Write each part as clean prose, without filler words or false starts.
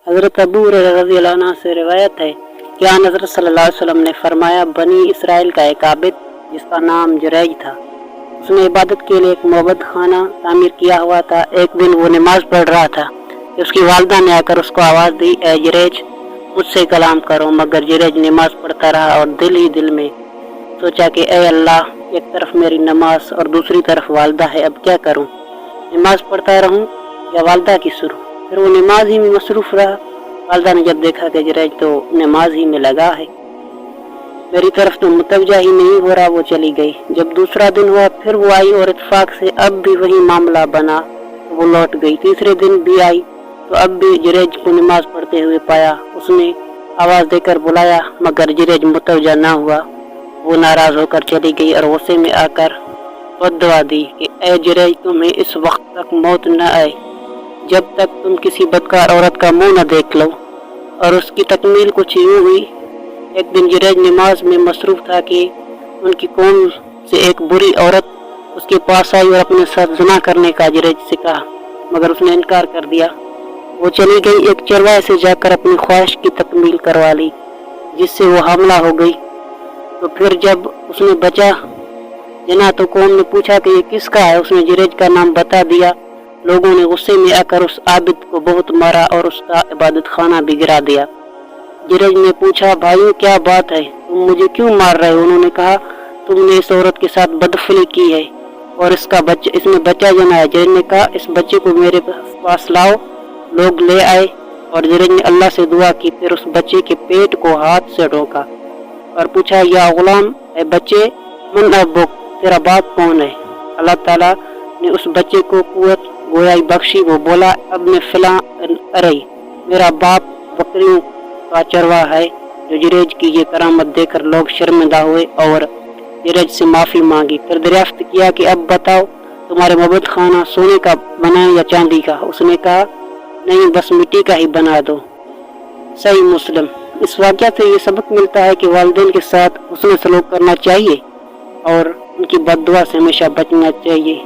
हज़रत अबू हुरैरा रज़ी अल्लाह अन्हु से रिवायत है कि आन हज़रत सल्लल्लाहु अलैहि वसल्लम ने फरमाया, बनी इसराइल का एक आबिद जिसका नाम जुरैज था, उसने इबादत के लिए एक मोहब्बत खाना तामीर किया हुआ था। एक दिन वो नमाज पढ़ रहा था कि उसकी वालदा ने आकर उसको आवाज़ दी, ए जुरैज, मुझसे कलाम करो। मगर जुरैज नमाज पढ़ता रहा और दिल ही दिल में सोचा कि ए अल्लाह, एक तरफ मेरी नमाज और दूसरी तरफ वालदा है, अब क्या करूं? नमाज पढ़ता रहूं या वालदा की सुरूं? फिर वो नमाज ही में मसरूफ़ रहा। वालदा ने जब देखा कि जुरैज तो नमाज ही में लगा है, मेरी तरफ तो मुतवज्जा ही नहीं हो रहा, वो चली गई। जब दूसरा दिन हुआ फिर वो आई और इत्तेफाक से अब भी वही मामला बना तो वो लौट गई। तीसरे दिन भी आई तो अब भी जुरैज को नमाज पढ़ते हुए पाया। उसने आवाज़ देकर बुलाया मगर जुरैज मुतवज्जा ना हुआ। वो नाराज़ होकर चली गई और गुस्से में आकर बद्दुआ दी कि ए जुरैज, तुम्हें इस वक्त तक मौत न आए जब तक तुम किसी बदकार औरत का मुंह न देख लो। और उसकी तकमील कुछ यूँ हुई। एक दिन जुरैज नमाज में मसरूफ़ था कि उनकी कौम से एक बुरी औरत उसके पास आई और अपने साथ ज़िना करने का जुरैज से कहा, मगर उसने इनकार कर दिया। वो चली गई, एक चरवाहे से जाकर अपनी ख्वाहिश की तकमील करवा ली, जिससे वो हामला हो गई। तो फिर जब उसने बचा जना तो कौम ने पूछा कि ये किसका है। उसने जुरैज का नाम बता दिया। लोगों ने गुस्से में आकर उस आबिद को बहुत मारा और उसका इबादत खाना भी गिरा दिया। जुरैज ने पूछा, भाइयों क्या बात है, तुम मुझे क्यों मार रहे हो? उन्होंने कहा, तुमने इस औरत के साथ बदफली की है और इसमें बच्चा जमाया। जुरैज ने कहा, इस बच्चे को मेरे पास लाओ। लोग ले आए और जुरैज ने अल्लाह से दुआ की, फिर उस बच्चे के पेट को हाथ से ढोका और पूछा, या गुलाम, ए बच्चे, मन अब्बुक, तेरा बाप कौन है? अल्लाह ताला ने उस बच्चे को कुव्वत गोयाई बख्शी। वो बोला, अब मैं फिलहाल अरे मेरा बाप बकरियों का चरवाहा है। जो जुरैज की ये करामत देखकर लोग शर्मिंदा हुए और जुरैज से माफ़ी मांगी। फिर दरियाफ्त किया कि अब बताओ, तुम्हारे मोहब्बत खाना सोने का बना या चांदी का? उसने कहा, नहीं, बस मिट्टी का ही बना दो। सही मुस्लिम। इस वाक़या से ये सबक मिलता है कि वालिदैन के साथ हुस्न सलूक करना चाहिए और उनकी बद्दुआ से हमेशा बचना चाहिए।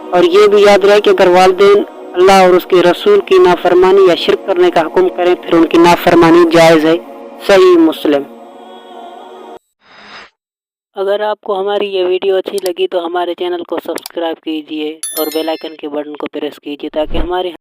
और ये भी याद रहे कि अगर वालिदैन अल्लाह और उसके रसूल की नाफरमानी या शिर्क करने का हुक्म करें फिर उनकी नाफरमानी जायज़ है। सही मुस्लिम। अगर आपको हमारी ये वीडियो अच्छी लगी तो हमारे चैनल को सब्सक्राइब कीजिए और बेल आइकन के बटन को प्रेस कीजिए ताकि हमारे